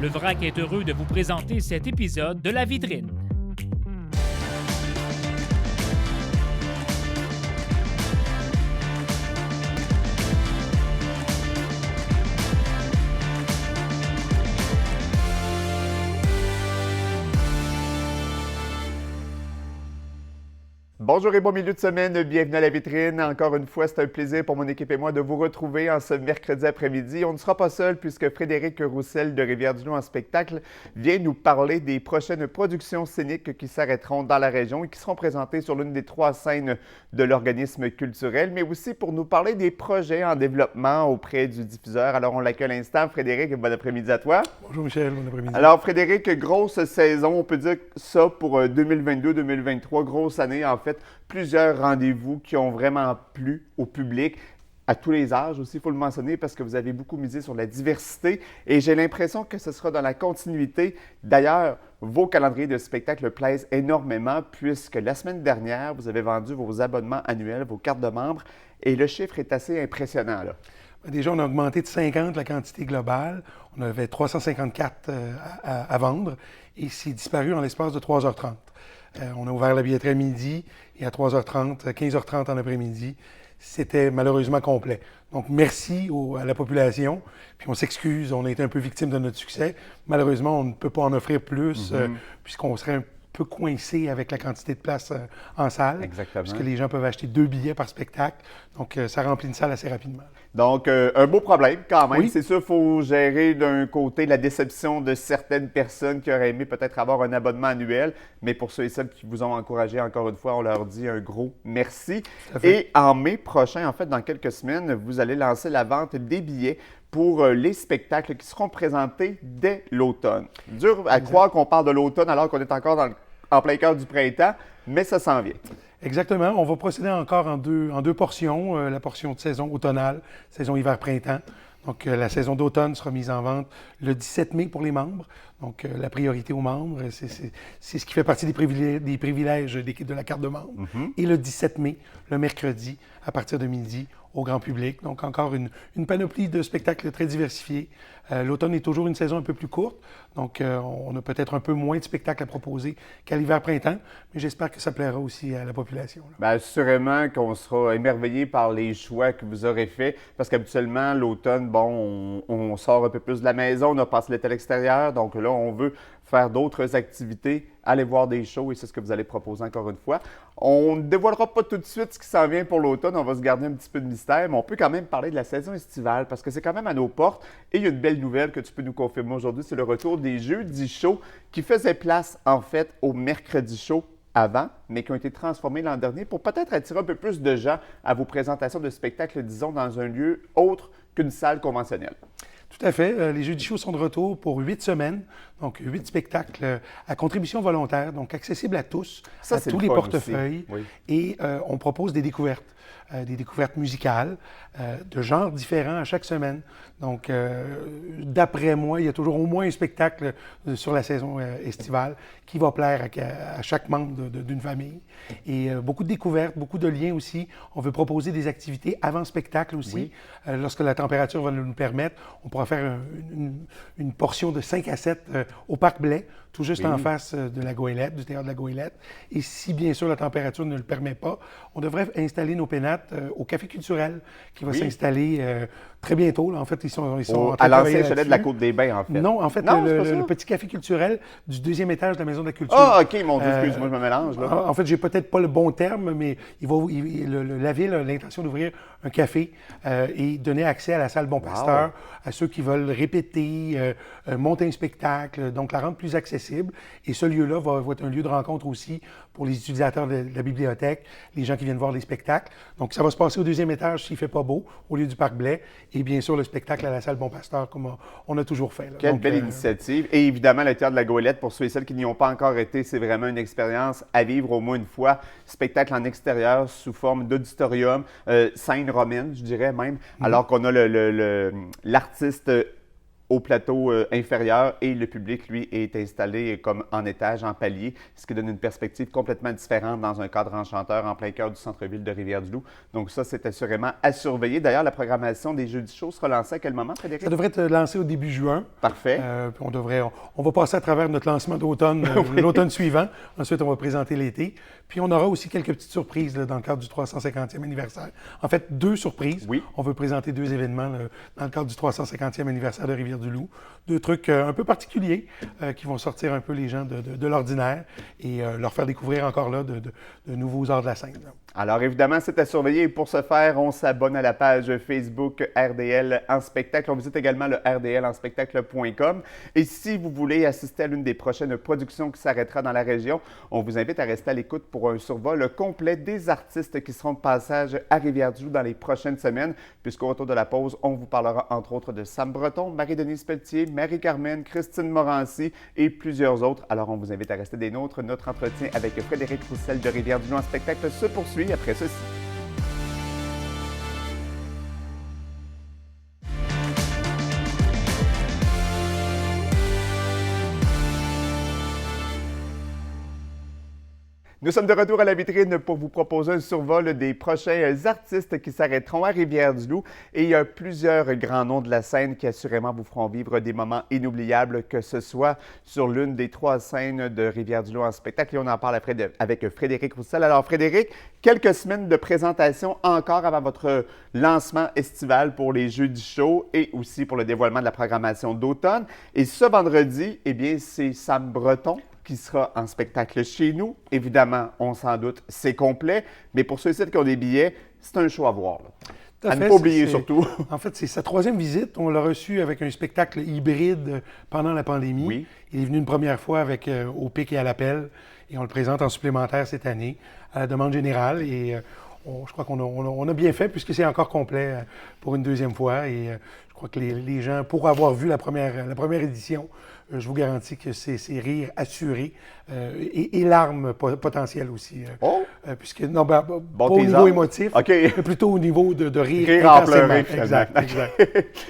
Le Vrac est heureux de vous présenter cet épisode de La Vitrine. Bonjour et bon milieu de semaine, bienvenue à La Vitrine. Encore une fois, c'est un plaisir pour mon équipe et moi de vous retrouver en ce mercredi après-midi. On ne sera pas seul puisque Frédéric Roussel de Rivière-du-Loup en spectacle vient nous parler des prochaines productions scéniques qui s'arrêteront dans la région et qui seront présentées sur l'une des 3 scènes de l'organisme culturel, mais aussi pour nous parler des projets en développement auprès du diffuseur. Alors, on l'accueille à l'instant. Frédéric, bon après-midi à toi. Bonjour Michel, bon après-midi. Alors, Frédéric, grosse saison, on peut dire ça pour 2022-2023, grosse année en fait. Plusieurs rendez-vous qui ont vraiment plu au public, à tous les âges aussi, il faut le mentionner, parce que vous avez beaucoup misé sur la diversité et j'ai l'impression que ce sera dans la continuité. D'ailleurs, vos calendriers de spectacles plaisent énormément puisque la semaine dernière, vous avez vendu vos abonnements annuels, vos cartes de membres et le chiffre est assez impressionnant, là. Déjà, on a augmenté de 50 la quantité globale. On avait 354 à vendre et c'est disparu en l'espace de 3h30. On a ouvert la billetterie à midi et à 3h30, 15h30 en après-midi, c'était malheureusement complet. Donc, merci à la population. Puis on s'excuse, on a été un peu victime de notre succès. Malheureusement, on ne peut pas en offrir plus puisqu'on serait un peu coincé avec la quantité de places en salle. Exactement. Parce que les gens peuvent acheter 2 billets par spectacle. Donc, ça remplit une salle assez rapidement. Donc, un beau problème quand même. Oui. C'est sûr, il faut gérer d'un côté la déception de certaines personnes qui auraient aimé peut-être avoir un abonnement annuel. Mais pour ceux et celles qui vous ont encouragé, encore une fois, on leur dit un gros merci. Et en mai prochain, en fait, dans quelques semaines, vous allez lancer la vente des billets pour les spectacles qui seront présentés dès l'automne. Dur à croire qu'on parle de l'automne alors qu'on est encore en plein cœur du printemps, mais ça s'en vient. Exactement. On va procéder encore en deux portions. La portion de saison automnale, saison hiver-printemps. Donc, la saison d'automne sera mise en vente le 17 mai pour les membres. Donc, la priorité aux membres, c'est ce qui fait partie des privilèges de la carte de membre. Et le 17 mai, le mercredi, à partir de midi, au grand public. Donc, encore une panoplie de spectacles très diversifiés. L'automne est toujours une saison un peu plus courte. Donc, on a peut-être un peu moins de spectacles à proposer qu'à l'hiver-printemps. Mais j'espère que ça plaira aussi à la population. Bien, assurément qu'on sera émerveillé par les choix que vous aurez faits. Parce qu'habituellement, l'automne, bon, on sort un peu plus de la maison, on a passé l'été à l'extérieur. Donc là, on veut faire d'autres activités, aller voir des shows et c'est ce que vous allez proposer encore une fois. On ne dévoilera pas tout de suite ce qui s'en vient pour l'automne, on va se garder un petit peu de mystère, mais on peut quand même parler de la saison estivale parce que c'est quand même à nos portes. Et il y a une belle nouvelle que tu peux nous confirmer aujourd'hui, c'est le retour des jeudis shows qui faisaient place en fait au mercredi show avant, mais qui ont été transformés l'an dernier pour peut-être attirer un peu plus de gens à vos présentations de spectacles, disons, dans un lieu autre qu'une salle conventionnelle. Tout à fait. Les Jeudis Shows sont de retour pour 8 semaines, donc 8 spectacles à contribution volontaire, donc accessibles à tous, à tous les portefeuilles. Oui. Et on propose des découvertes musicales de genres différents à chaque semaine. Donc, d'après moi, il y a toujours au moins un spectacle sur la saison estivale qui va plaire à chaque membre d'une famille. Et beaucoup de découvertes, beaucoup de liens aussi. On veut proposer des activités avant spectacle aussi. Oui. Lorsque la température va nous le permettre, on pourra faire une portion de 5 à 7 au Parc Blais, tout juste en face de la Goélette, du théâtre de la Goélette. Et si, bien sûr, la température ne le permet pas, on devrait installer nos pénates au Café culturel qui va s'installer très bientôt. Là. En fait, ils sont à l'ancien chalet de la Côte-des-Bains, en fait. Non, en fait, le petit café culturel du 2e étage de la Maison de la Culture. Ah, OK, mon Dieu, excuse-moi, je me mélange. Là. En fait, j'ai peut-être pas le bon terme, mais la Ville a l'intention d'ouvrir un café et donner accès à la salle Bon Pasteur à ceux qui veulent répéter, monter un spectacle, donc la rendre plus accessible. Et ce lieu-là va être un lieu de rencontre aussi pour les utilisateurs de la bibliothèque, les gens qui viennent voir les spectacles. Donc, ça va se passer au 2e étage s'il ne fait pas beau, au lieu du Parc Blais. Et bien sûr, le spectacle à la salle Bon Pasteur, comme on a toujours fait. Là. Quelle belle initiative. Et évidemment, le théâtre de la Goélette, pour ceux et celles qui n'y ont pas encore été, c'est vraiment une expérience à vivre au moins une fois. Spectacle en extérieur sous forme d'auditorium, scène romaine, je dirais même, alors qu'on a l'artiste au plateau inférieur et le public, lui, est installé comme en étage, en palier, ce qui donne une perspective complètement différente dans un cadre enchanteur en plein cœur du centre-ville de Rivière-du-Loup. Donc ça, c'est assurément à surveiller. D'ailleurs, la programmation des Jeudis chauds sera lancée à quel moment, Frédéric? Ça devrait être lancé au début juin. Parfait. On va passer à travers notre lancement d'automne, l'automne suivant. Ensuite, on va présenter l'été. Puis on aura aussi quelques petites surprises là, dans le cadre du 350e anniversaire. En fait, 2 surprises. Oui. On veut présenter 2 événements là, dans le cadre du 350e anniversaire de Rivière-du-Loup. 2 trucs un peu particuliers qui vont sortir un peu les gens de l'ordinaire et leur faire découvrir encore là de nouveaux arts de la scène. Là. Alors évidemment, c'est à surveiller. Et pour ce faire, on s'abonne à la page Facebook RDL en spectacle. On visite également le rdlenspectacle.com. Et si vous voulez assister à l'une des prochaines productions qui s'arrêtera dans la région, on vous invite à rester à l'écoute pour un survol complet des artistes qui seront de passage à Rivière-du-Loup dans les prochaines semaines, puisqu'au retour de la pause, on vous parlera entre autres de Sam Breton, Marie-Denise Pelletier, Marie-Carmen, Christine Morancy et plusieurs autres. Alors on vous invite à rester des nôtres. Notre entretien avec Frédéric Roussel de Rivière-du-Loup en spectacle se poursuit après ceci. Nous sommes de retour à la vitrine pour vous proposer un survol des prochains artistes qui s'arrêteront à Rivière-du-Loup. Et il y a plusieurs grands noms de la scène qui assurément vous feront vivre des moments inoubliables, que ce soit sur l'une des 3 scènes de Rivière-du-Loup en spectacle. Et on en parle avec Frédéric Roussel. Alors Frédéric, quelques semaines de présentation encore avant votre lancement estival pour les Jeudis chauds et aussi pour le dévoilement de la programmation d'automne. Et ce vendredi, eh bien, c'est Sam Breton qui sera en spectacle chez nous. Évidemment, on s'en doute, c'est complet, mais pour ceux-ci qui ont des billets, c'est un show à voir. À ne pas oublier surtout. En fait, c'est sa 3e visite. On l'a reçu avec un spectacle hybride pendant la pandémie. Oui. Il est venu une première fois avec Au pic et à l'appel, et on le présente en supplémentaire cette année à la demande générale. Et je crois qu'on a bien fait puisque c'est encore complet pour une 2e fois. Et je crois que les gens, pour avoir vu la première édition, je vous garantis que c'est rire assuré et larmes potentielles aussi. Puisque, non, pas au niveau émotif, mais plutôt au niveau de rire en pleurer, exact.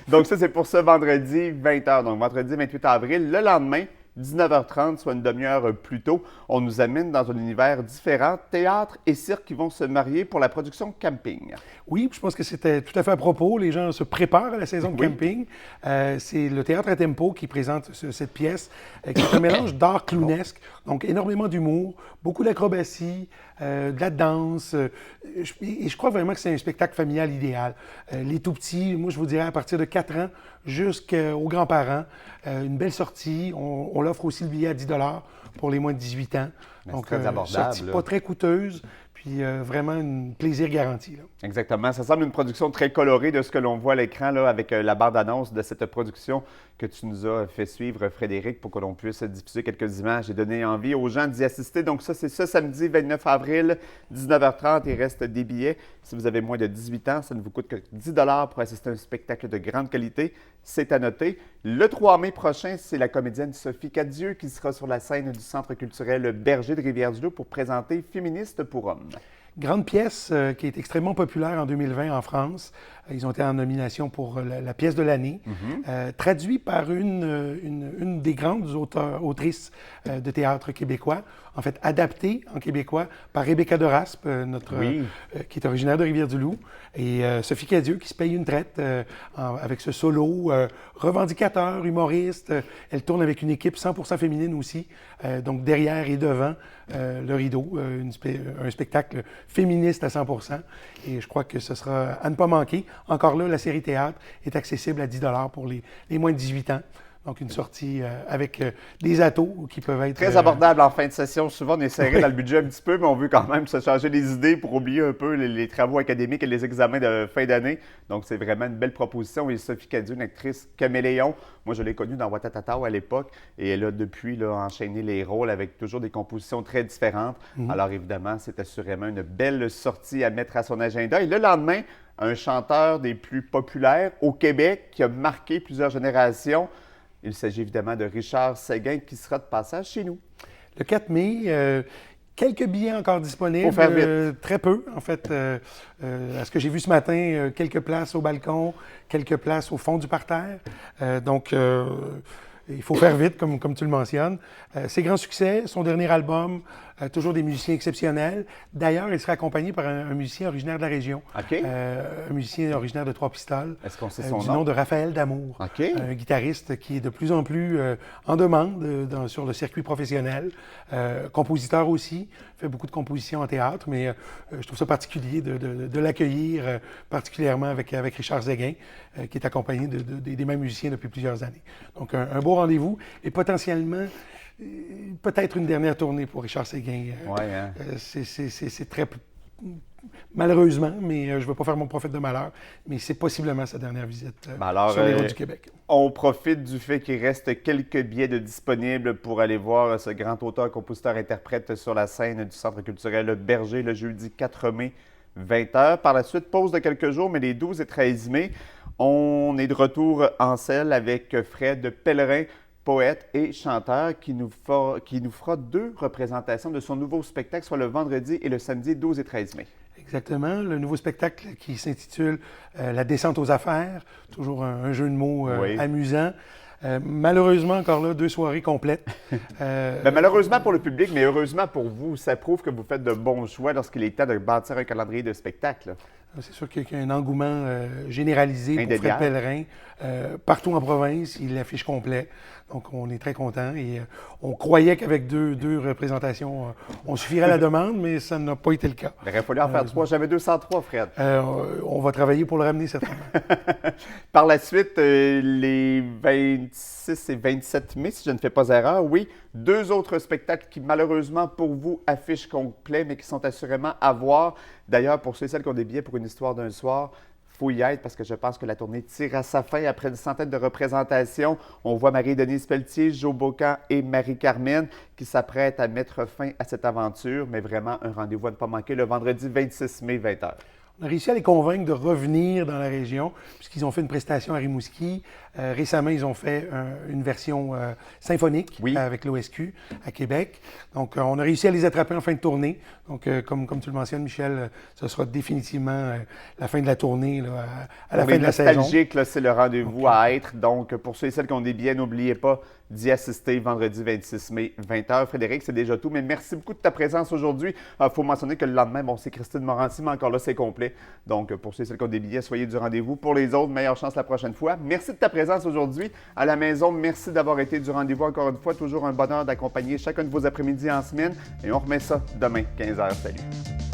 Donc ça, c'est pour ce vendredi 20h, donc vendredi 28 avril. Le lendemain, 19h30, soit une demi-heure plus tôt, on nous amène dans un univers différent, théâtre et cirque qui vont se marier pour la production Camping. Oui, je pense que c'était tout à fait à propos. Les gens se préparent à la saison de camping. C'est le Théâtre à Tempo qui présente cette pièce, qui est un mélange d'art clownesque, donc énormément d'humour, beaucoup d'acrobatie, de la danse. Et je crois vraiment que c'est un spectacle familial idéal. Les tout-petits, moi je vous dirais à partir de 4 ans jusqu'aux grands-parents, une belle sortie. On l'offre aussi le billet à 10 $ pour les moins de 18 ans. Donc, très abordable. Sortie pas très coûteuse. Puis vraiment un plaisir garanti. Là. Exactement. Ça semble une production très colorée de ce que l'on voit à l'écran là, avec la bande-annonce de cette production que tu nous as fait suivre, Frédéric, pour que l'on puisse diffuser quelques images et donner envie aux gens d'y assister. Donc ça, c'est ce samedi 29 avril, 19h30. Il reste des billets. Si vous avez moins de 18 ans, ça ne vous coûte que 10 $ pour assister à un spectacle de grande qualité. C'est à noter. Le 3 mai prochain, c'est la comédienne Sophie Cadieux qui sera sur la scène du Centre culturel Berger de Rivière-du-Loup pour présenter Féministes pour hommes. Grande pièce qui est extrêmement populaire en 2020 en France. Ils ont été en nomination pour la pièce de l'année. Traduit par une des grandes autrices de théâtre québécois. En fait, adapté en québécois par Rebecca Deraspe, qui est originaire de Rivière-du-Loup. Et Sophie Cadieux qui se paye une traite avec ce solo revendicateur, humoriste. Elle tourne avec une équipe 100% féminine aussi. Donc derrière et devant le rideau, un spectacle féministe à 100%. Et je crois que ce sera à ne pas manquer. Encore là, la série théâtre est accessible à 10 $ pour les moins de 18 ans. Donc, une sortie avec des atos qui peuvent être... Très abordable en fin de session. Souvent, on est serré dans le budget un petit peu, mais on veut quand même se changer les idées pour oublier un peu les travaux académiques et les examens de fin d'année. Donc, c'est vraiment une belle proposition. Et Sophie Cadieux, une actrice caméléon. Moi, je l'ai connue dans Watatatao à l'époque et elle a depuis enchaîné les rôles avec toujours des compositions très différentes. Alors, évidemment, c'est assurément une belle sortie à mettre à son agenda. Et le lendemain, un chanteur des plus populaires au Québec qui a marqué plusieurs générations. Il s'agit évidemment de Richard Séguin qui sera de passage chez nous. Le 4 mai, Quelques billets encore disponibles. Faut faire vite. Très peu, en fait. À ce que j'ai vu ce matin, quelques places au balcon, quelques places au fond du parterre. Donc, il faut faire vite, comme tu le mentionnes. Ses grands succès, son dernier album, toujours des musiciens exceptionnels. D'ailleurs, il sera accompagné par un musicien originaire de la région. OK. Un musicien originaire de Trois-Pistoles. Est-ce qu'on sait son du nom? nom de Raphaël Damour. OK. Un guitariste qui est de plus en plus en demande sur le circuit professionnel. Compositeur aussi, fait beaucoup de compositions en théâtre, mais je trouve ça particulier de l'accueillir, particulièrement avec Richard Séguin, qui est accompagné des mêmes musiciens depuis plusieurs années. Donc, un beau rendez-vous et potentiellement peut-être une dernière tournée pour Richard Séguin. Ouais, hein? C'est très... Malheureusement, mais je ne veux pas faire mon prophète de malheur, mais c'est possiblement sa dernière visite sur les routes du Québec. On profite du fait qu'il reste quelques billets de disponibles pour aller voir ce grand auteur, compositeur, interprète sur la scène du Centre culturel Berger le jeudi 4 mai, 20h. Par la suite, pause de quelques jours, mais les 12 et 13 mai, on est de retour en selle avec Fred Pellerin, poète et chanteur, qui nous fera 2 représentations de son nouveau spectacle, soit le vendredi et le samedi 12 et 13 mai. Exactement. Le nouveau spectacle qui s'intitule La descente aux affaires, toujours un jeu de mots amusant. Malheureusement, encore là, 2 soirées complètes. Malheureusement pour le public, mais heureusement pour vous, ça prouve que vous faites de bons choix lorsqu'il est temps de bâtir un calendrier de spectacle. C'est sûr qu'il y a un engouement généralisé pour Fred Pellerin. Partout en province, il affiche complet. Donc, on est très contents et on croyait qu'avec deux représentations, on suffirait à la demande, mais ça n'a pas été le cas. Il aurait fallu en faire 3. J'avais 203, Fred. On va travailler pour le ramener cette année. Par la suite, les 26 et 27 mai, si je ne fais pas erreur, oui, 2 autres spectacles qui, malheureusement pour vous, affichent complet, mais qui sont assurément à voir. D'ailleurs, pour ceux et celles qui ont des billets pour une histoire d'un soir, il faut y être parce que je pense que la tournée tire à sa fin après une centaine de représentations. On voit Marie-Denise Pelletier, Joe Bocan et Marie-Carmen qui s'apprêtent à mettre fin à cette aventure, mais vraiment un rendez-vous à ne pas manquer le vendredi 26 mai, 20h. On a réussi à les convaincre de revenir dans la région, puisqu'ils ont fait une prestation à Rimouski. Récemment, ils ont fait une version symphonique avec l'OSQ à Québec. Donc, on a réussi à les attraper en fin de tournée. Donc, comme tu le mentionnes, Michel, ce sera définitivement la fin de la tournée là, à la fin de la saison. Nostalgique, c'est le rendez-vous à être. Donc, pour ceux et celles qui ont des billets, n'oubliez pas d'y assister vendredi 26 mai, 20h. Frédéric, c'est déjà tout, mais merci beaucoup de ta présence aujourd'hui. Il faut mentionner que le lendemain, c'est Christine Morancy, mais encore là, c'est complet. Donc, pour ceux et celles qui ont des billets, soyez du rendez-vous. Pour les autres, meilleure chance la prochaine fois. Merci de ta présence aujourd'hui à la maison. Merci d'avoir été du rendez-vous encore une fois. Toujours un bonheur d'accompagner chacun de vos après-midi en semaine. Et on remet ça demain, 15h. Salut!